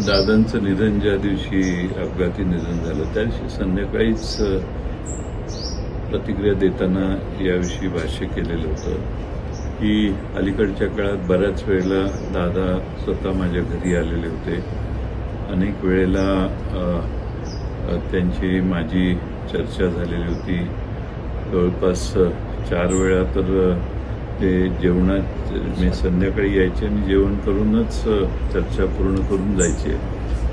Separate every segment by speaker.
Speaker 1: दादांचं निधन ज्या दिवशी अपघाती निधन झालं त्या दिवशी संध्याकाळीच प्रतिक्रिया देताना याविषयी भाष्य केलेलं होतं की अलीकडच्या काळात बऱ्याच वेळेला दादा स्वतः माझ्या घरी आलेले होते. अनेक वेळेला त्यांची माझी चर्चा झालेली होती. जवळपास 4 वेळा तर ते जेवणात मी संध्याकाळी यायचे आणि जेवण करूनच चर्चा पूर्ण करून जायचे.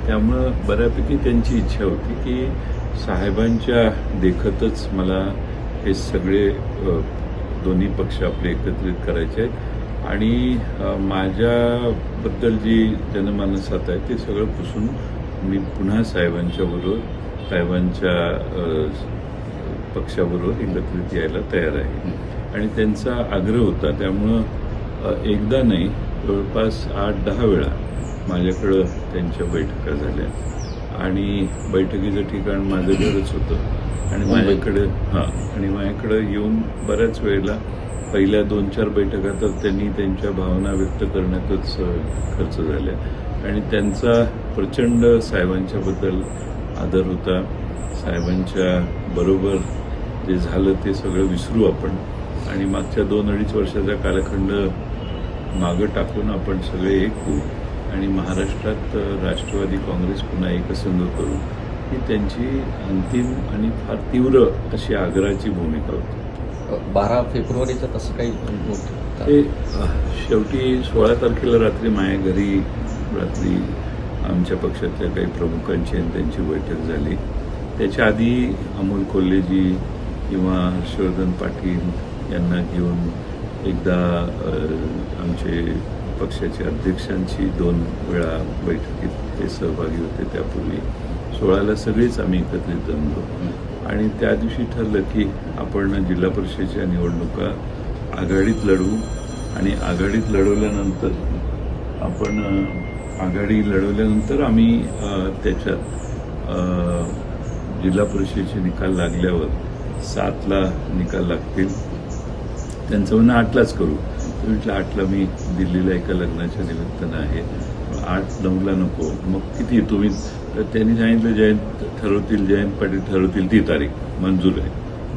Speaker 1: त्यामुळं बऱ्यापैकी त्यांची इच्छा होती की साहेबांच्या देखतच मला हे सगळे दोन्ही पक्ष आपले एकत्रित करायचे आहेत आणि माझ्याबद्दल जी जनमानसात आहे ते सगळं पुसून मी पुन्हा साहेबांच्या पक्षाबरोबर एकत्रित यायला तयार आहे आणि त्यांचा आग्रह होता. त्यामुळं एकदा नाही जवळपास 8-10 वेळा माझ्याकडं त्यांच्या बैठका झाल्या आणि बैठकीचं ठिकाण माझं घरच होतं आणि माझ्याकडं येऊन बऱ्याच वेळेला पहिल्या 2-4 बैठका तर त्यांनी त्यांच्या भावना व्यक्त करण्यातच खर्च झाल्या आणि त्यांचा प्रचंड साहेबांच्याबद्दल आदर होता. साहेबांच्या बरोबर जे झालं ते सगळं विसरू आपण आणि मागच्या 2-2.5 वर्षाचा कालखंड मागं टाकून आपण सगळे एक होऊ आणि महाराष्ट्रात राष्ट्रवादी काँग्रेस पुन्हा एकसंघ करू ही त्यांची अंतिम आणि फार तीव्र अशी आग्रहाची भूमिका होती.
Speaker 2: 12 फेब्रुवारीचं तसं काही
Speaker 1: ते शेवटी 16 तारखेला रात्री माझ्या घरी आमच्या पक्षातल्या काही प्रमुखांची आणि त्यांची बैठक झाली. त्याच्या आधी अमोल कोल्हेजी किंवा हर्षवर्धन पाटील यांना घेऊन एकदा आमचे पक्षाच्या अध्यक्षांची 2 वेळा बैठकीत ते सहभागी होते. त्यापूर्वी 16ला सगळेच आम्ही एकत्रित जमलो आणि त्या दिवशी ठरलं की आपण जिल्हा परिषदेच्या निवडणुका आघाडीत लढवू आणि आघाडीत लढवल्यानंतर आम्ही त्याच्यात जिल्हा परिषदेचे निकाल लागल्यावर 7ला निकाल लागतील. त्यांचं म्हणणं 8लाच करू. तर म्हटलं 8ला मी दिल्लीला एका लग्नाच्या निमित्तानं आहे, 8-9ला नको. मग किती तुम्ही? तर त्यांनी सांगितलं जयंत पाटील ठरवतील ती तारीख मंजूर आहे.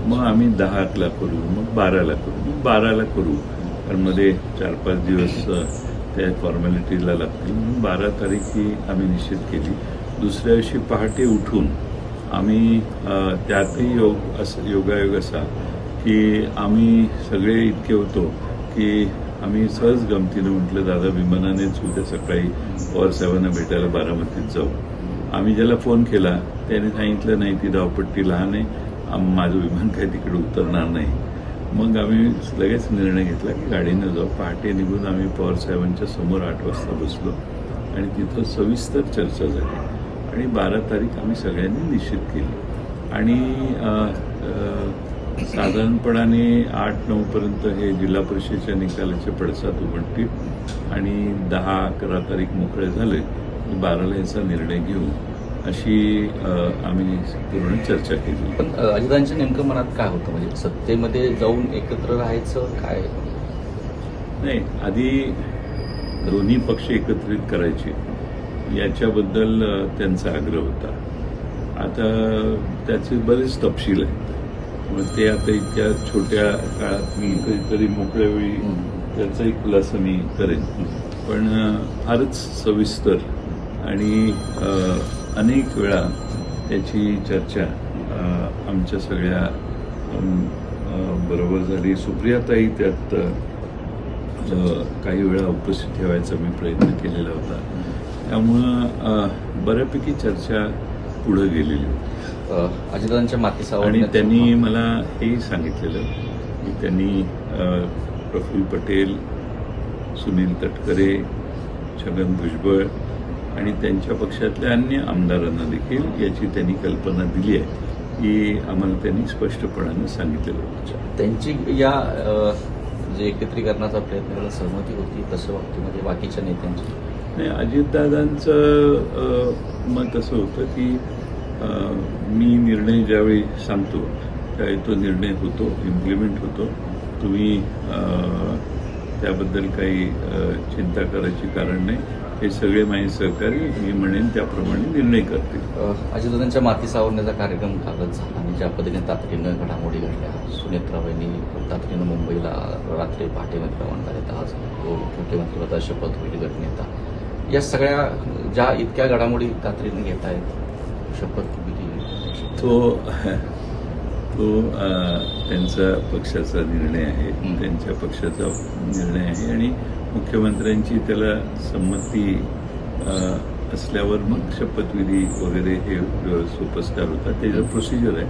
Speaker 1: मग आम्ही 10ला करू, मग 12ला करू, मग 12ला करू. कारण मध्ये 4-5 दिवस त्या फॉर्मॅलिटीला लागतील. म्हणून 12 तारीख ही आम्ही निश्चित केली. दुसऱ्या दिवशी पहाटे उठून आम्ही त्यातही योगायोग असा की आम्ही सगळे इतके होतो की आम्ही सहज गमतीनं म्हटलं दादा विमानानेच उद्या सकाळी पवारसाहेबांना भेटायला बारामतीत जाऊ. आम्ही ज्याला फोन केला त्याने सांगितलं नाही ती धावपट्टी लहान आहे, माझं विमान काही तिकडे उतरणार नाही. मग आम्ही लगेच निर्णय घेतला की गाडीनं जाऊ. पहाटे निघून आम्ही पवारसाहेबांच्या समोर 8 वाजता बसलो आणि तिथं सविस्तर चर्चा झाली आणि 12 तारीख आम्ही सगळ्यांनी निश्चित केली आणि साधारणपणाने 8-9 पर्यंत हे जिल्हा परिषदेच्या निकालाचे पडसाद उमटतील आणि 10-11 तारीख मोकळे झाले की 12ला याचा निर्णय घेऊ अशी आम्ही पूर्ण चर्चा केली.
Speaker 2: पण अजितांच्या नेमकं मनात काय होतं, म्हणजे सत्तेमध्ये जाऊन एकत्र राहायचं काय?
Speaker 1: नाही, आधी दोन्ही पक्ष एकत्रित करायचे याच्याबद्दल त्यांचा आग्रह होता. आता त्याचे बरेच तपशील आहेत. मग ते आता इतक्या छोट्या काळात मी कधीतरी मोकळ्या वेळी त्याचाही खुलासा मी करेन. पण फारच सविस्तर आणि अनेक वेळा त्याची चर्चा आमच्या सगळ्या बरोबर झाली. सुप्रियाताई त्यात काही वेळा उपस्थित ठेवायचा मी प्रयत्न केलेला होता. त्यामुळं बऱ्यापैकी चर्चा पुढे गेलेली होती.
Speaker 2: अजितांच्या मातीसावर
Speaker 1: आणि त्यांनी मला हेही सांगितलेलं की त्यांनी प्रफुल्ल पटेल, सुनील तटकरे, छगन भुजबळ आणि त्यांच्या पक्षातल्या अन्य आमदारांना देखील याची त्यांनी कल्पना दिली आहे की आम्हाला त्यांनी स्पष्टपणाने सांगितलेलं होतं.
Speaker 2: त्यांची या जे एकत्रीकरणाचा प्रयत्न करायला सहमती होती तसं वाटतं, म्हणजे बाकीच्या नेत्यांची
Speaker 1: नाही. अजितदादांचं मत असं होतं की मी निर्णय ज्यावेळी सांगतो त्यावेळी तो निर्णय होतो, इम्प्लिमेंट होतो. तुम्ही त्याबद्दल काही चिंता करायची कारण नाही. हे सगळे माझे सहकारी मी म्हणेन त्याप्रमाणे निर्णय करतील.
Speaker 2: अजितदादांच्या माती सावरण्याचा कार्यक्रम कालच झाला आणि ज्या पद्धतीने तातडीनं घडामोडी घडल्या, सुनेत्राबाईंनी तातडीनं मुंबईला रात्री पहाटेमध्ये रवाना झाले, आज मुख्यमंत्रीपदा शपथ होईल गटनेता, या सगळ्या ज्या इतक्या घडामोडी तातडीनं घेत आहेत, शपथविधी
Speaker 1: तो त्यांचा पक्षाचा निर्णय आहे, त्यांच्या पक्षाचा निर्णय आहे आणि मुख्यमंत्र्यांची त्याला संमती असल्यावर मग शपथविधी वगैरे हे सोपस्कार होता, त्याचं प्रोसिजर आहे,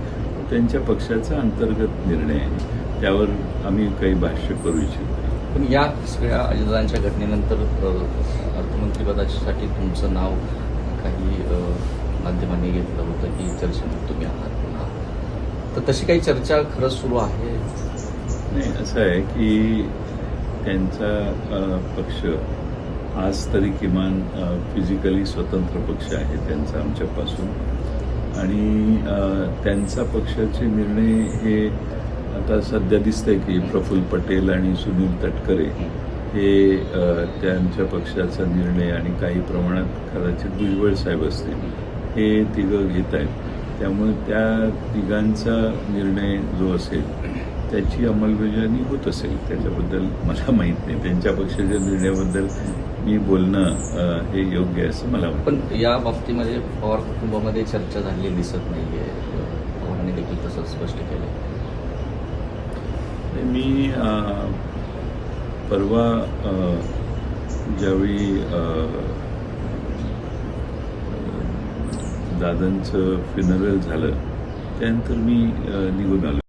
Speaker 1: त्यांच्या पक्षाचा अंतर्गत निर्णय आहे, त्यावर आम्ही काही भाष्य करू इच्छित नाही.
Speaker 2: पण या सगळ्या अजितदादांच्या घटनेनंतर अर्थमंत्रीपदासाठी तुमचं नाव काही माध्यमांनी घेतलं होतं की चर्चेमध्ये तुम्ही आहात पुन्हा, तर तशी काही चर्चा खरंच सुरू आहे?
Speaker 1: नाही, असं आहे की त्यांचा पक्ष आज तरी किमान फिजिकली स्वतंत्र पक्ष आहे त्यांचा आमच्यापासून, आणि त्यांचा पक्षाचे निर्णय हे आता सध्या दिसतंय की प्रफुल्ल पटेल आणि सुनील तटकरे हे त्यांच्या पक्षाचा निर्णय आणि काही प्रमाणात कदाचित भुजबळ साहेब असतील हे तिघं घेत आहेत, त्यामुळे त्या तिघांचा निर्णय जो असेल त्याची अंमलबजावणी होत असेल, त्याच्याबद्दल मला माहीत नाही. त्यांच्या पक्षाच्या निर्णयाबद्दल मी बोलणं हे योग्य आहे असं मला वाटतं.
Speaker 2: पण या बाबतीमध्ये पवार कुटुंबामध्ये चर्चा झालेली दिसत नाहीये, पवारांनी देखील तसं स्पष्ट केलं.
Speaker 1: मी परवा ज्यावेळी दादांचं फ्युनरल झालं त्यानंतर मी निघून आलो